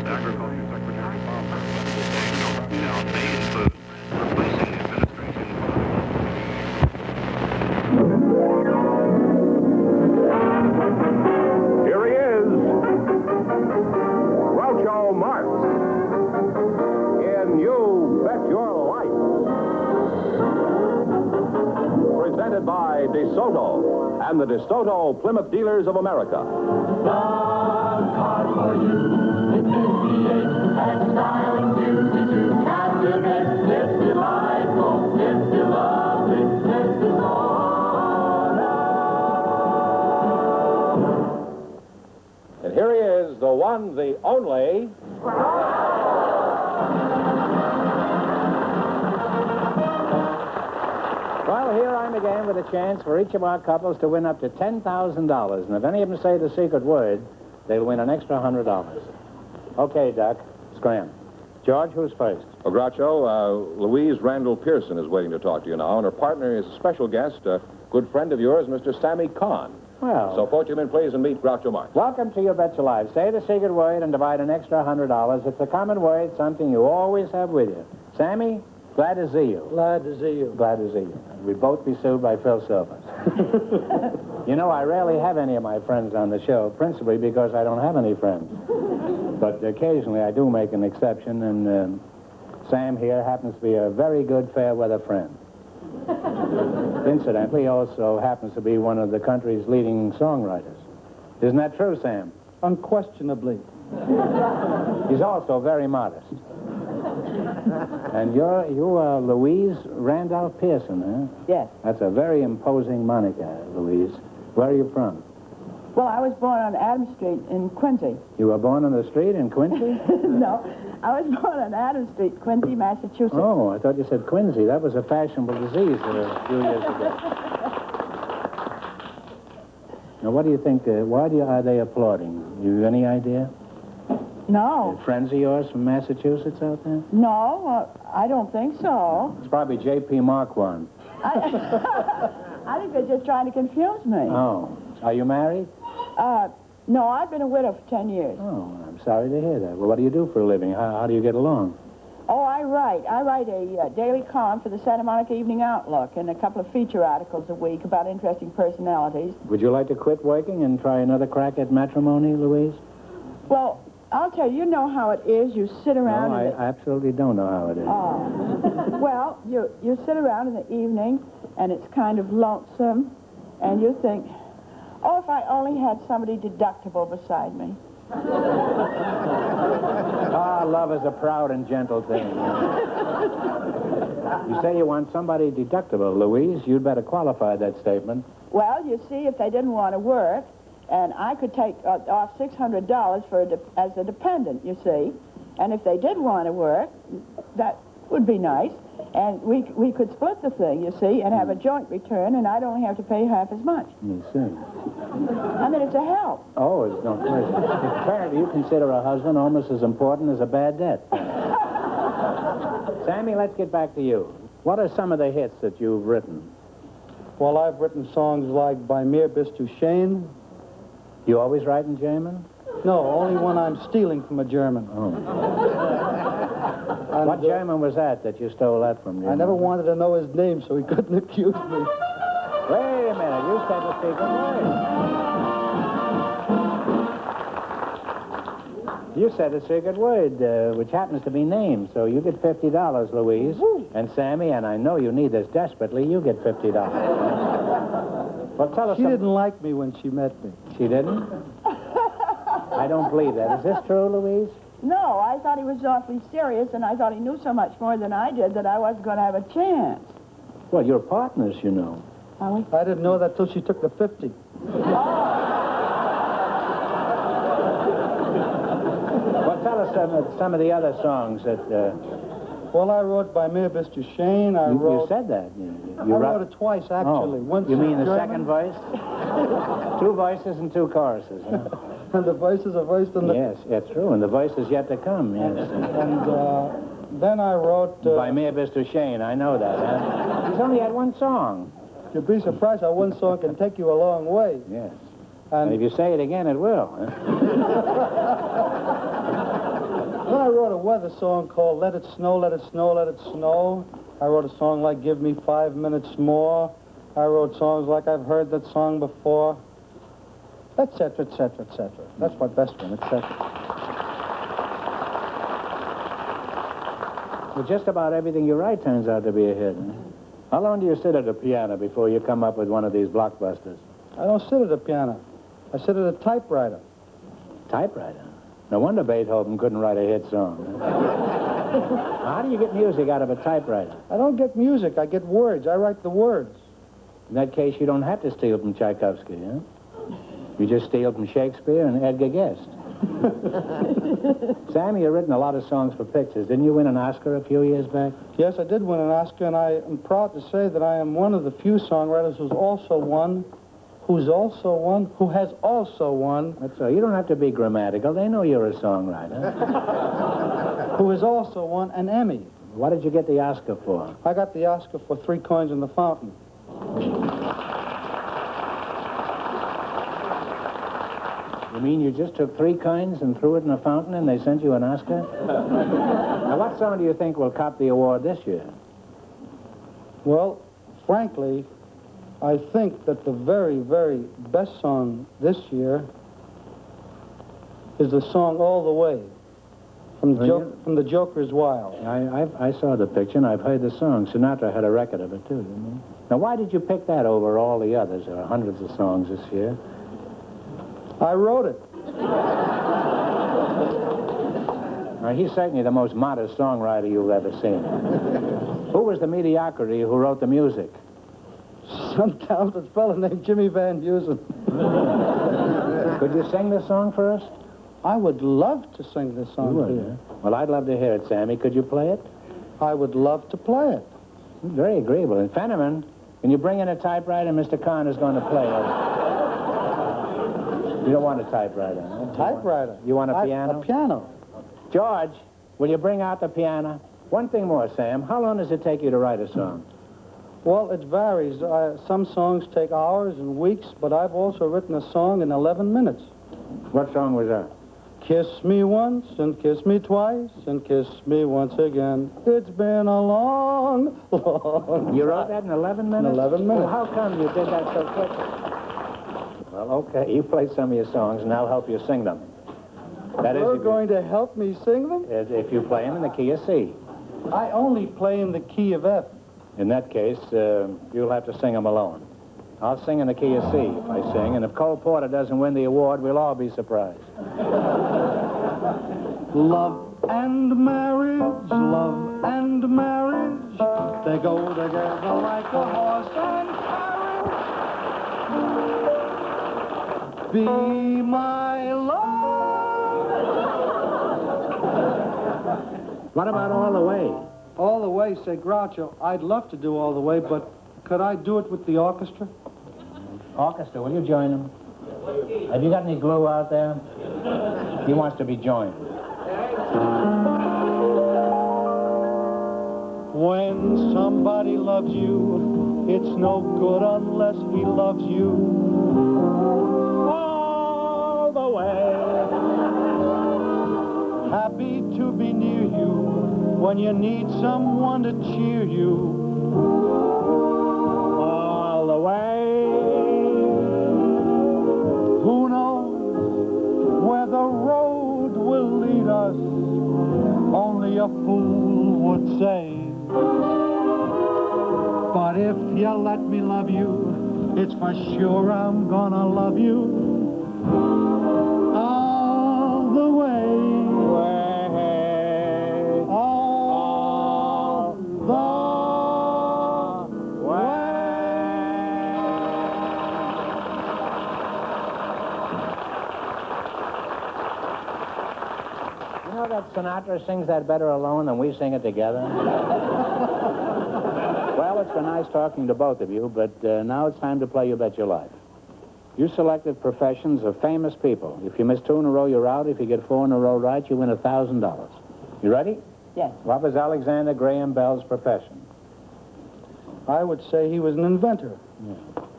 Agriculture Secretary Palmer shall may include replacing the administration. Here he is, Groucho Marx, in You Bet Your Life. Presented by DeSoto and the DeSoto Plymouth Dealers of America. And here he is, the one, the only. Well, here I'm again with a chance for each of our couples to win up to $10,000. And if any of them say the secret word, they'll win an extra $100. Okay, Duck. Scram. George, who's first? Well, Groucho, Louise Randall Pearson is waiting to talk to you now, and her partner is a special guest, a good friend of yours, Mr. Sammy Kahn. Well, So, both you men, please, and meet Groucho Marx. welcome to You Bet Your Life. Say the secret word and divide an extra $100. It's a common word, something you always have with you. Sammy, glad to see you. Glad to see you. Glad to see you. We'd both be sued by Phil Silvers. You know, I rarely have any of my friends on the show, principally because I don't have any friends. But occasionally I do make an exception, and Sam here happens to be a very good fair-weather friend. Incidentally, he also happens to be one of the country's leading songwriters. Isn't that true, Sam? Unquestionably. He's also very modest. And you are Louise Randolph Pearson, huh? Yes. That's a very imposing moniker, Louise. Where are you from? Well, I was born on Adams Street in Quincy. You were born on the street in Quincy? No, I was born on Adams Street, Quincy, Massachusetts. Oh, I thought you said Quincy. That was a fashionable disease a few years ago. Now, what do you think? Why are they applauding? You have any idea? No, Friends of yours from Massachusetts out there? no, I don't think so. It's probably J.P. Marquand. I think they're just trying to confuse me. Oh. Are you married? No, I've been a widow for 10 years. Oh, I'm sorry to hear that. Well, what do you do for a living? How do you get along? Oh, I write. I write a daily column for the Santa Monica Evening Outlook and a couple of feature articles a week about interesting personalities. Would you like to quit working and try another crack at matrimony, Louise? Well, I'll tell you, you know how it is. You sit around... No, I absolutely don't know how it is. Oh. Well, you sit around in the evening, and it's kind of lonesome, and you think, oh, if I only had somebody deductible beside me. Ah, love is a proud and gentle thing. You say you want somebody deductible, Louise. You'd better qualify that statement. Well, you see, if they didn't want to work, and I could take off $600 as a dependent, you see, and if they did want to work, that would be nice, and we could split the thing, you see, and have a joint return, and I'd only have to pay half as much. You see. I mean, it's a help. Oh, it's no question. Apparently, you consider a husband almost as important as a bad debt. Sammy, let's get back to you. What are some of the hits that you've written? Well, I've written songs like By Mir bis du Shane. You always write in German? No, only when I'm stealing from a German. Oh. And, What German was that you stole that from? I never wanted to know his name, so he couldn't accuse me. Wait a minute. You said the secret word. You said a secret word, which happens to be named. So you get $50, Louise. Woo. And Sammy, and I know you need this desperately, you get $50. Well, tell us She didn't like me when she met me. She didn't? I don't believe that. Is this true, Louise? No, I thought he was awfully serious, and I thought he knew so much more than I did that I wasn't going to have a chance. Well, you're partners, you know. Are we? I didn't know that till she took the 50. Well, tell us some of the other songs that... Well, I wrote By Mir bis du Shane. I you wrote... said that. I wrote it twice, actually. Oh, Once you mean in the German, second voice? 2 voices and 2 choruses, huh? And the voices are voiced in the... Yes, that's true, and the voice is yet to come, yes. And then I wrote... By Mir bis du Shane, I know that, huh? He's only had 1 song. You'd be surprised how one song can take you a long way. Yes. And if you say it again, it will, huh? weather song called Let It Snow, Let It Snow, Let It Snow. I wrote a song like Give Me 5 Minutes More. I wrote songs like I've heard that song before, etc., etc., etc. That's my best one, etc. Well, just about everything you write turns out to be a hit. Huh? How long do you sit at a piano before you come up with one of these blockbusters? I don't sit at a piano. I sit at a typewriter. Typewriter? No wonder Beethoven couldn't write a hit song. Huh? How do you get music out of a typewriter? I don't get music, I get words. I write the words. In that case, you don't have to steal from Tchaikovsky, huh? You just steal from Shakespeare and Edgar Guest. Sammy, you've written a lot of songs for pictures. Didn't you win an Oscar a few years back? Yes, I did win an Oscar, and I am proud to say that I am one of the few songwriters who has also won. That's so. You don't have to be grammatical. They know you're a songwriter. Who has also won an Emmy. What did you get the Oscar for? I got the Oscar for 3 Coins in the Fountain. You mean you just took 3 coins and threw it in a fountain and they sent you an Oscar? Now, what song do you think will cop the award this year? Well, frankly, I think that the very, very best song this year is the song All the Way from the Joker's Wild. I saw the picture and I've heard the song. Sinatra had a record of it, too, didn't he? Now, why did you pick that over all the others? There are hundreds of songs this year. I wrote it. Now, he's certainly the most modest songwriter you've ever seen. Who was the mediocrity who wrote the music? Some talented fellow named Jimmy Van Heusen. Could you sing this song for us? I would love to sing this song to you. Well, I'd love to hear it, Sammy. Could you play it? I would love to play it. Very agreeable. And Fenneman, can you bring in a typewriter? Mr. Kahn is going to play it. You don't want a typewriter, huh? A typewriter. You want a piano? A piano. George, will you bring out the piano? One thing more, Sam. How long does it take you to write a song? Well, it varies. Some songs take hours and weeks, but I've also written a song in 11 minutes. What song was that? Kiss me once and kiss me twice and kiss me once again. It's been a long, long You wrote that in 11 minutes? In 11 minutes. Well, how come you did that so quickly? Well, okay. You play some of your songs, and I'll help you sing them. That is, You're if going to help me sing them? if you play them in the key of C. I only play in the key of F. In that case, you'll have to sing them alone. I'll sing in the key of C if I sing, and if Cole Porter doesn't win the award, we'll all be surprised. Love and marriage, they go together like a horse and carriage. Be my love. What about All the Way? All the Way, say Groucho, I'd love to do All the Way, but could I do it with the orchestra? Orchestra, will you join them? Have you got any glue out there? He wants to be joined. When somebody loves you, it's no good unless he loves you all the way. Happy to be near you when you need someone to cheer you all the way. Who knows where the road will lead us? Only a fool would say. But if you let me love you, it's for sure I'm gonna love you all the way. All the way. You know that Sinatra sings that better alone than we sing it together? Well, it's been nice talking to both of you, but now it's time to play You Bet Your Life. You selected professions of famous people. If you miss 2 in a row, you're out. If you get 4 in a row right, you win $1,000. You ready? Yes. What was Alexander Graham Bell's profession? I would say he was an inventor.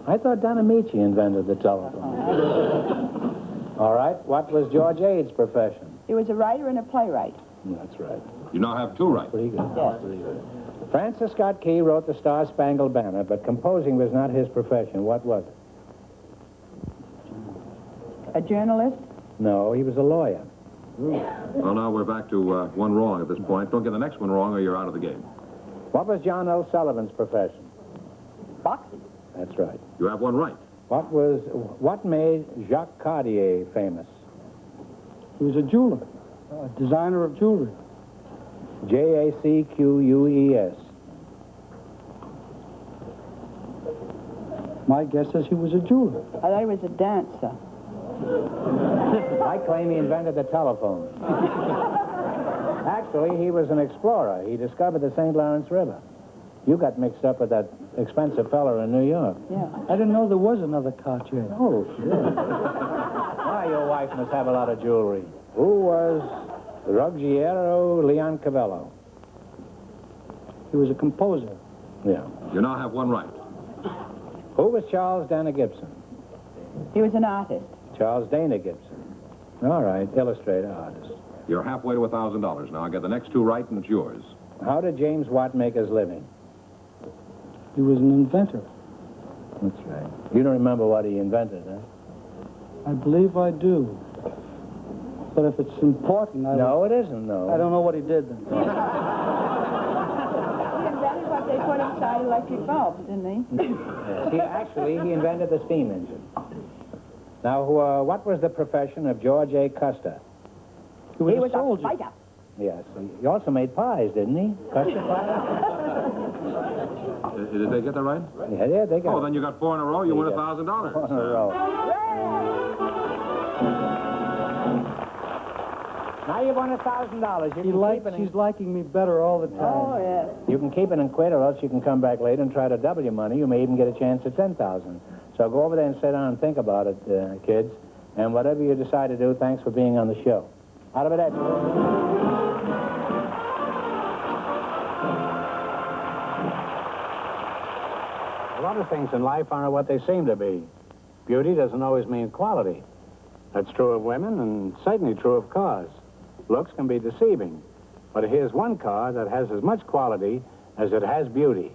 I thought Don Amici invented the telephone. All right. What was George Ade's profession? He was a writer and a playwright. That's right. You now have 2 right. Pretty good. Yes. Pretty good. Francis Scott Key wrote the Star-Spangled Banner, but composing was not his profession. What was it? A journalist? No, he was a lawyer. Well, now we're back to 1 wrong at this point. Don't get the next one wrong or you're out of the game. What was John L. Sullivan's profession? Boxing. That's right. You have 1 right. What made Jacques Cartier famous? He was a jeweler, a designer of jewelry. Jacqueus. My guess is he was a jeweler. I thought he was a dancer. I claim he invented the telephone. Actually, he was an explorer. He discovered the St. Lawrence River. You got mixed up with that expensive fellow in New York. Yeah. I didn't know there was another Cartier. Oh, sure. Why, your wife must have a lot of jewelry. Who was Ruggiero Leoncavallo? He was a composer. Yeah. You now have 1 right. Who was Charles Dana Gibson? He was an artist. Charles Dana Gibson. All right, illustrator, artist. You're halfway to $1,000 now. Get the next 2 right and it's yours. How did James Watt make his living? He was an inventor. That's right. You don't remember what he invented, huh? I believe I do. But if it's important, No, it isn't, no. I don't know what he did then. He invented what they put inside electric bulbs, didn't he? Yes, he invented the steam engine. Now, what was the profession of George A. Custer? He was He was a soldier. a fighter. Yes, he also made pies, didn't he? Custer pies? Did they get that right? Yeah, they got Oh, then you got 4 in a row. You win Yeah. $1,000. one in a row. Now you've won $1,000. You can keep it She's liking me better all the time. Oh, yes. You can keep it and quit, or else you can come back later and try to double your money. You may even get a chance at $10,000. So go over there and sit down and think about it, kids. And whatever you decide to do, thanks for being on the show. Out of it, Ed. A lot of things in life aren't what they seem to be. Beauty doesn't always mean quality. That's true of women and certainly true of cars. Looks can be deceiving. But here's one car that has as much quality as it has beauty.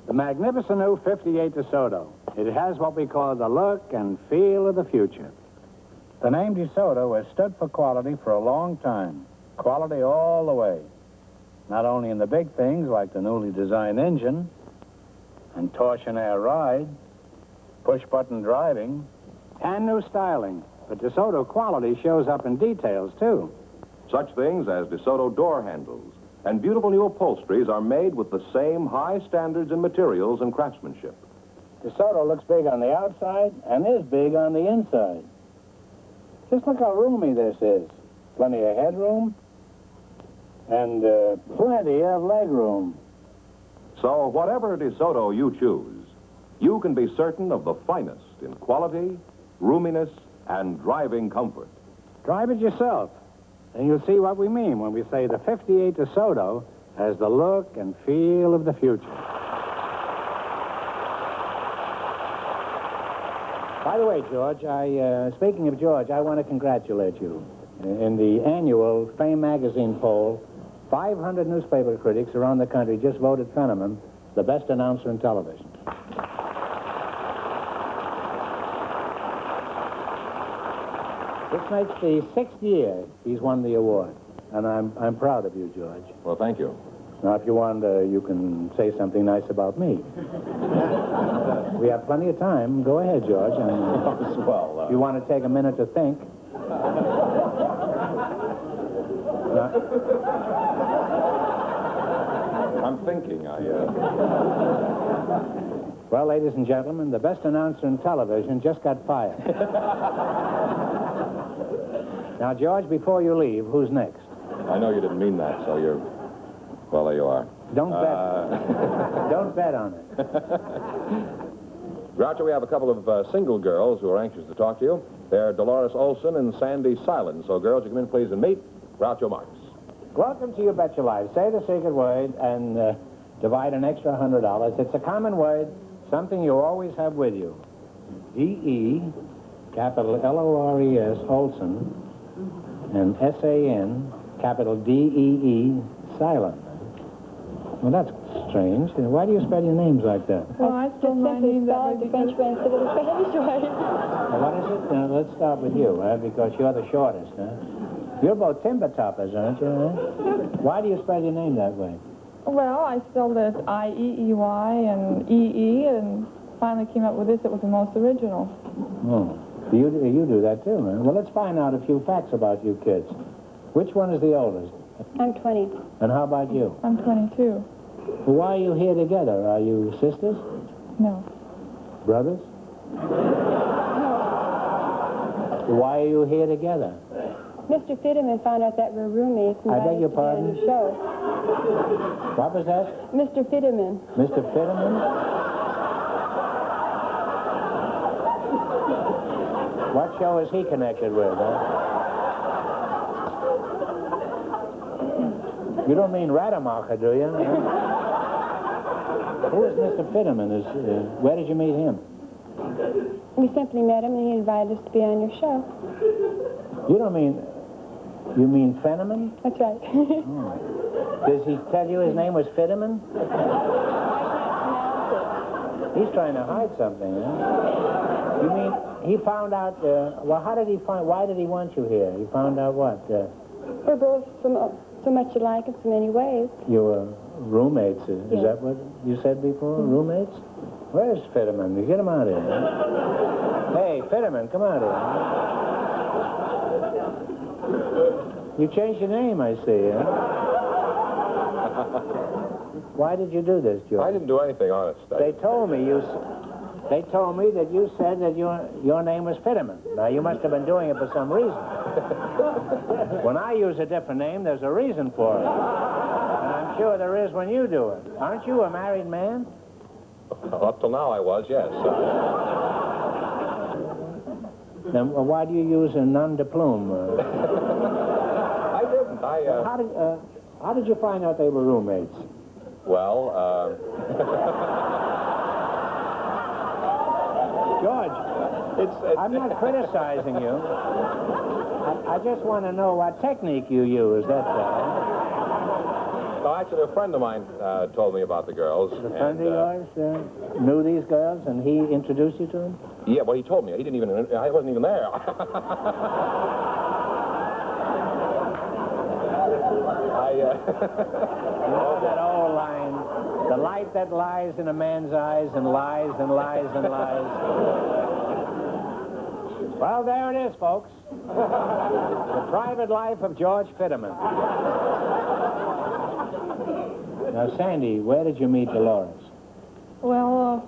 The magnificent new 58 DeSoto. It has what we call the look and feel of the future. The name DeSoto has stood for quality for a long time. Quality all the way. Not only in the big things like the newly designed engine and torsion air ride, push-button driving, and new styling. But DeSoto quality shows up in details, too. Such things as DeSoto door handles and beautiful new upholsteries are made with the same high standards in materials and craftsmanship. DeSoto looks big on the outside and is big on the inside. Just look how roomy this is. Plenty of headroom and plenty of legroom. So whatever DeSoto you choose, you can be certain of the finest in quality, roominess, and driving comfort. Drive it yourself, and you'll see what we mean when we say the 58 DeSoto has the look and feel of the future. By the way, George, speaking of George, I want to congratulate you. In the annual Fame magazine poll, 500 newspaper critics around the country just voted Fenneman the best announcer in television. This makes the 6th year he's won the award, and I'm proud of you, George. Well, thank you. Now, if you want, you can say something nice about me. We have plenty of time. Go ahead, George. Well, If you want to take a minute to think. I'm thinking. Well, ladies and gentlemen, the best announcer in television just got fired. Now, George, before you leave, who's next? I know you didn't mean that, so you're... Well, there you are. Don't bet. Don't bet on it. Groucho, we have a couple of single girls who are anxious to talk to you. They're Dolores Olson and Sandy Silent. So, girls, you come in, please, and meet Groucho Marx. Welcome to You Bet Your Life. Say the secret word and divide an extra $100. It's a common word, something you always have with you. D-E, capital L-O-R-E-S, Olson, and S-A-N, capital D-E-E, silent. Well, that's strange. Why do you spell your names like that? Well, I spelled my name that way the because... French way instead of the Spanish way. What is it? Let's start with you, because you're the shortest, huh? You're both timber toppers, aren't you, huh? Why do you spell your name that way? Well, I spelled it I-E-E-Y and E-E, and finally came up with this. It was the most original. Oh. You do that too, huh? Well, let's find out a few facts about you kids. Which one is the oldest? I'm 20. And how about you? I'm 22. Well, why are you here together? Are you sisters? No. Brothers? Why are you here together? Mr. Fitterman found out that we're roommates and I beg your invited us to be on pardon? your show. What was that? Mr. Fitterman. Mr. Fitterman? What show is he connected with, huh? You don't mean Rademacher, do you? Who is Mr. Fitterman? Where did you meet him? We simply met him and he invited us to be on your show. You don't mean... You mean Fenneman? That's right. Does he tell you his name was Fitterman? He's trying to hide something, huh? You mean he found out... well, how did he find... Why did he want you here? He found out what? We're both so much alike in so many ways. You were roommates. Is Yes. that what you said before? Roommates? Where's Fitterman? Get him out of here. Hey, Fitterman, come out here. You changed your name, I see, huh? Why did you do this, George? I didn't do anything, honest. They told me that you said that your name was Fitterman. Now, you must have been doing it for some reason. When I use a different name, there's a reason for it. And I'm sure there is when you do it. Aren't you a married man? Up till now, I was, yes. Then why do you use a nom de plume? I didn't. How did you find out they were roommates? Well, George, I'm not criticizing you. I just want to know what technique you use, that's all. No, actually, a friend of mine told me about the girls. A friend of yours knew these girls, and he introduced you to them? Yeah, well, he told me. He didn't even... I wasn't even there. You know that old line, the light that lies in a man's eyes and lies and lies and lies. Well, there it is, folks. The private life of George Fitterman. Now, Sandy, where did you meet Dolores? Well, a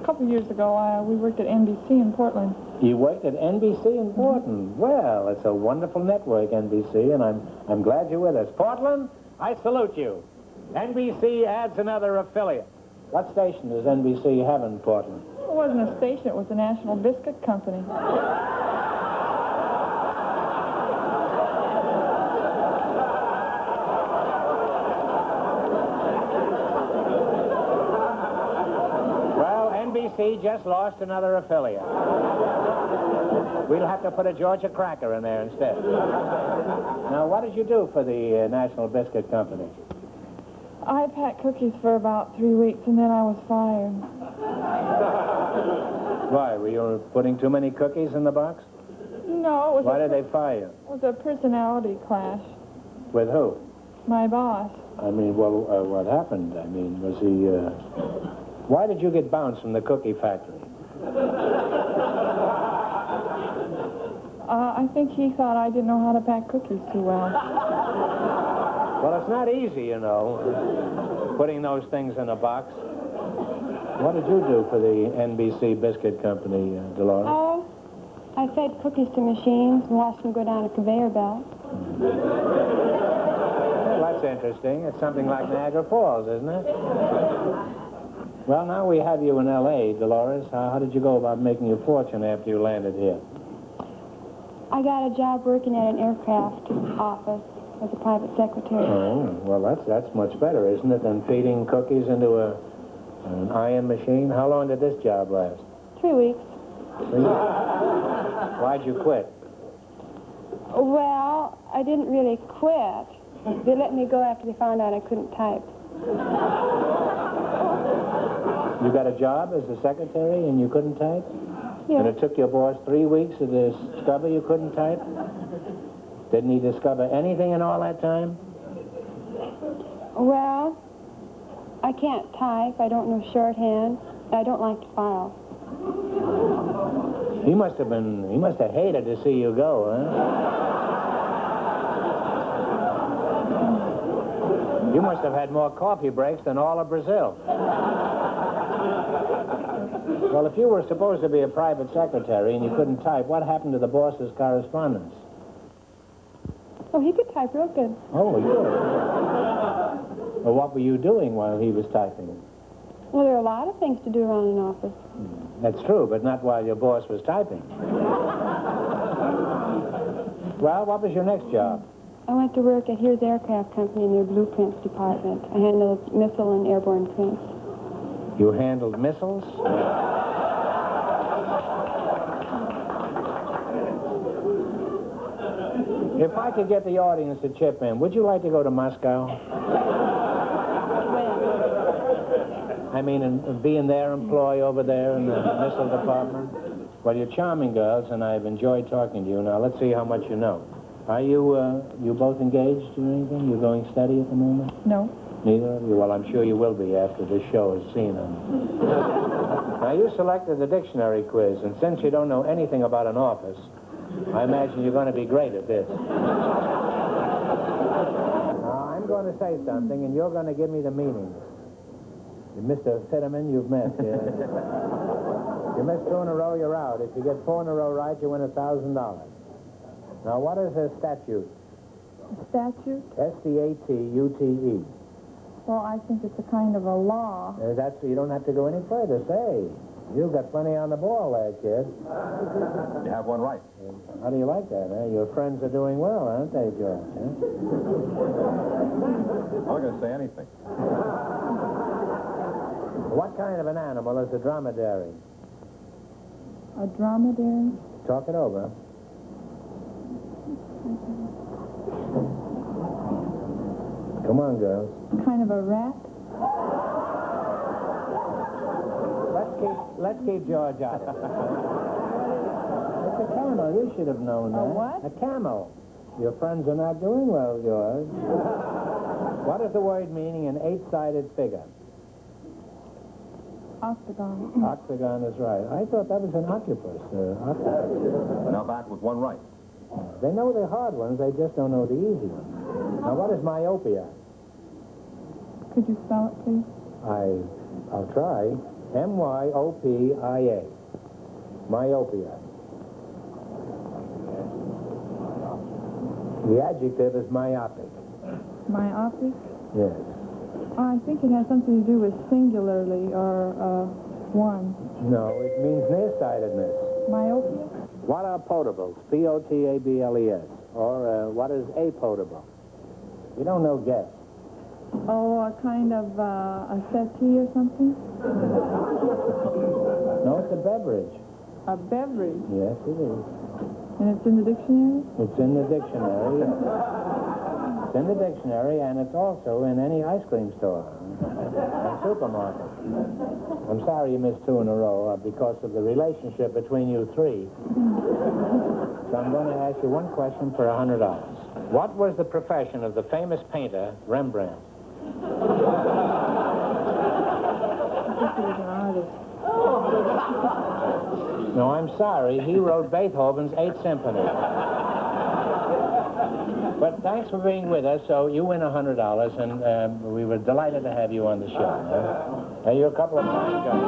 couple years ago, we worked at NBC in Portland. You worked at NBC in Portland. Well, it's a wonderful network, NBC, and I'm glad you're with us. Portland, I salute you. NBC adds another affiliate. What station does NBC have in Portland? It wasn't a station, it was the National Biscuit Company. Well, NBC just lost another affiliate. We'll have to put a Georgia Cracker in there instead. Now, what did you do for the National Biscuit Company? I packed cookies for about 3 weeks, and then I was fired. Why, were you putting too many cookies in the box? No, it was Why did they fire you? It was a personality clash. With who? My boss. I mean, well, what happened? I mean, was he, Why did you get bounced from the cookie factory? I think he thought I didn't know how to pack cookies too well. Well, it's not easy, you know, putting those things in a box. What did you do for the NBC Biscuit Company, Dolores? Oh, I fed cookies to machines and watched them go down a conveyor belt. Well, that's interesting. It's something like Niagara Falls, isn't it? Well, now we have you in L.A., Dolores. How did you go about making your fortune after you landed here? I got a job working at an aircraft office as a private secretary. Oh, well, that's much better, isn't it, than feeding cookies into an iron machine? How long did this job last? 3 weeks. Why'd you quit? Well, I didn't really quit. They let me go after they found out I couldn't type. You got a job as a secretary and you couldn't type? Yeah. And it took your boss 3 weeks to discover you couldn't type? Didn't he discover anything in all that time? Well, I can't type. I don't know shorthand. I don't like to file. He must have hated to see you go, huh? You must have had more coffee breaks than all of Brazil. Well, if you were supposed to be a private secretary and you couldn't type, what happened to the boss's correspondence? Oh, he could type real good. Oh, you did. Well, what were you doing while he was typing? Well, there are a lot of things to do around an office. That's true, but not while your boss was typing. Well, what was your next job? I went to work at Here's Aircraft Company in their blueprints department. I handled missile and airborne prints. You handled missiles? If I could get the audience to chip in, would you like to go to Moscow? When? I mean, and be in their employ over there in the missile department? Well, you're charming girls, and I've enjoyed talking to you. Now, let's see how much you know. Are you both engaged or anything? You going steady at the moment? No. Neither of you? Well, I'm sure you will be after this show is seen on. Now, you selected the dictionary quiz, and since you don't know anything about an office, I imagine you're going to be great at this. Now, I'm going to say something, and you're going to give me the meanings. Mr. Fitterman, you've missed. You missed 2 in a row, you're out. If you get 4 in a row right, you win $1,000. Now, what is a statute? Statute? S-T-A-T-U-T-E. Well, I think it's a kind of a law. You don't have to go any further. Say, you've got plenty on the ball there, kid. You have one right. How do you like that, eh? Your friends are doing well, aren't they, George? Huh? I'm not going to say anything. What kind of an animal is a dromedary? A dromedary? Talk it over. Come on, girls. Kind of a rat? Let's keep George out of it. It's a camel. You should have known that. A what? A camel. Your friends are not doing well, George. What is the word meaning an 8-sided figure? Octagon. Octagon is right. I thought that was an octopus. Octopus. Now back with one right. They know the hard ones, they just don't know the easy ones. Now, what is myopia? Could you spell it, please? I'll try. M-Y-O-P-I-A. Myopia. The adjective is myopic. Myopic? Yes. I think it has something to do with singularly or one. No, it means nearsightedness. Myopia? What are potables? P-O-T-A-B-L-E-S. Or what is apotable? You don't know, guess. Oh, a kind of a settee or something? No, it's a beverage. A beverage? Yes, it is. And it's in the dictionary? It's in the dictionary. Yes. It's in the dictionary, and it's also in any ice cream store and supermarket. I'm sorry you missed 2 in a row because of the relationship between you three. So I'm going to ask you one question for $100. What was the profession of the famous painter Rembrandt? I think he was an artist. No, I'm sorry. He wrote Beethoven's 8th Symphony. But thanks for being with us. So you win $100, and we were delighted to have you on the show. Hey, you're a couple of fine guys.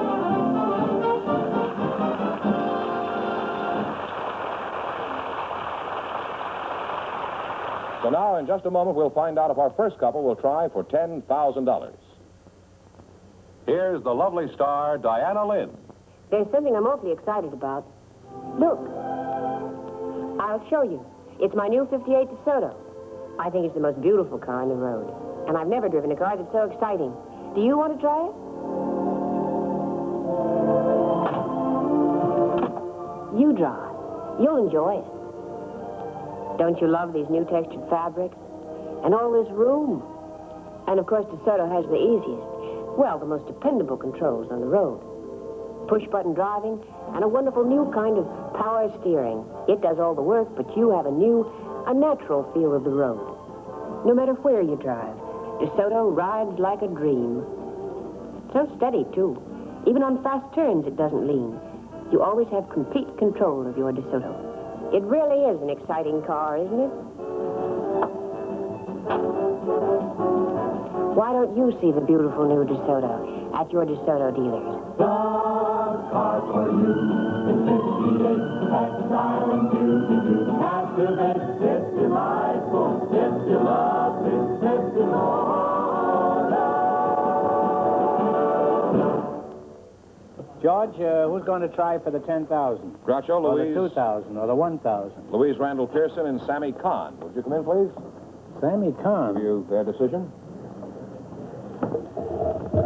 So now, in just a moment, we'll find out if our first couple will try for $10,000. Here's the lovely star, Diana Lynn. There's something I'm awfully excited about. Look. I'll show you. It's my new 58 DeSoto. I think it's the most beautiful car on the road. And I've never driven a car that's so exciting. Do you want to try it? You drive. You'll enjoy it. Don't you love these new textured fabrics? And all this room. And of course, DeSoto has the easiest, well, the most dependable controls on the road. Push-button driving and a wonderful new kind of power steering. It does all the work, but you have a natural feel of the road. No matter where you drive, DeSoto rides like a dream. So steady, too. Even on fast turns, it doesn't lean. You always have complete control of your DeSoto. It really is an exciting car, isn't it? Why don't you see the beautiful new DeSoto at your DeSoto dealers? Car for you, the 68 Exile and do. Activate, it's delightful, it's lovely, it's George, who's going to try for the 10,000? Groucho, Or Louise. the 2,000, or the 1,000? Louise Randall Pearson and Sammy Kahn. Would you come in, please? Sammy Kahn. Give you their decision.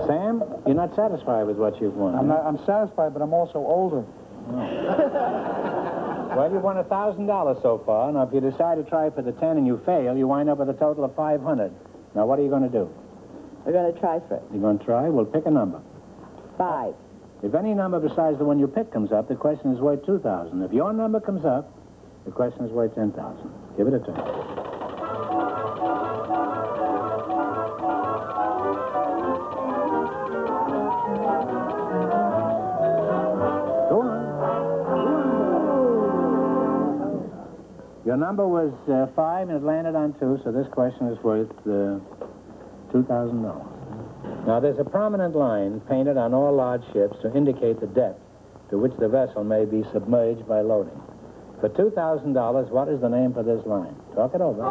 Sam, you're not satisfied with what you've won. I'm satisfied, but I'm also older. Well, you've won $1,000 so far. Now, if you decide to try for the 10 and you fail, you wind up with a total of 500. Now, what are you going to do? We're going to try for it. You're going to try? Well, pick a number. 5. If any number besides the one you pick comes up, the question is worth 2,000. If your number comes up, the question is worth 10,000. Give it a try. Go on. Your number was 5, and it landed on 2, so this question is worth $2,000. Now, there's a prominent line painted on all large ships to indicate the depth to which the vessel may be submerged by loading. For $2,000, what is the name for this line? Talk it over.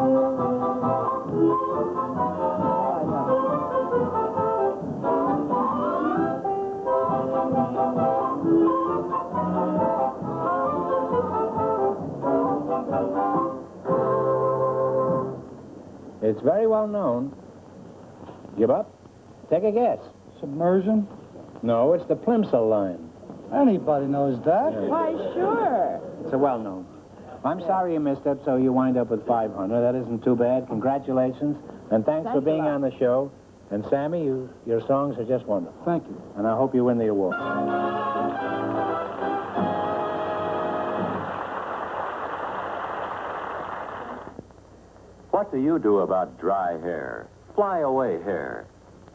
It's very well known. Give up? Take a guess. Submersion? No, it's the Plimsoll line. Anybody knows that. Why, sure. It's a well-known. I'm sorry you missed it, so you wind up with 500. That isn't too bad. Congratulations, and thanks for Thanks a being lot. on the show. And Sammy, your songs are just wonderful. Thank you. And I hope you win the award. What do you do about dry hair? Fly-away hair.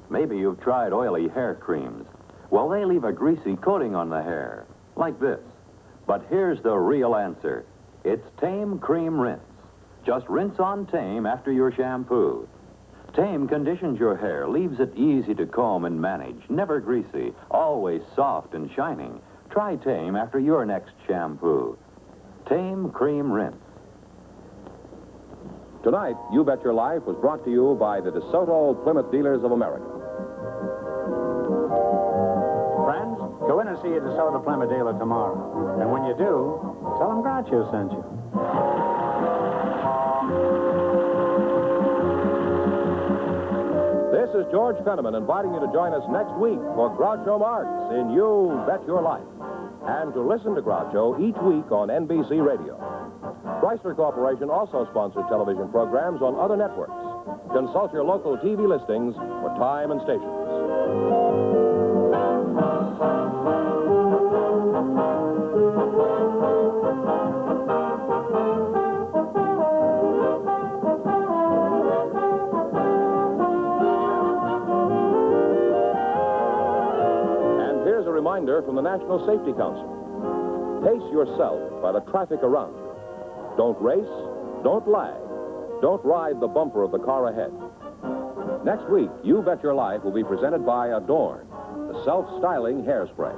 Maybe you've tried oily hair creams. Well, they leave a greasy coating on the hair, like this. But here's the real answer. It's Tame Cream Rinse. Just rinse on Tame after your shampoo. Tame conditions your hair, leaves it easy to comb and manage, never greasy, always soft and shining. Try Tame after your next shampoo. Tame Cream Rinse. Tonight, You Bet Your Life was brought to you by the DeSoto Plymouth Dealers of America. Friends, go in and see a DeSoto Plymouth dealer tomorrow. And when you do, tell them Groucho sent you. This is George Fenneman inviting you to join us next week for Groucho Marx in You Bet Your Life. And to listen to Groucho each week on NBC Radio. Chrysler Corporation also sponsors television programs on other networks. Consult your local TV listings for time and stations. And here's a reminder from the National Safety Council. Pace yourself by the traffic around you. Don't race, don't lag, don't ride the bumper of the car ahead. Next week, You Bet Your Life will be presented by Adorn, the self-styling hairspray.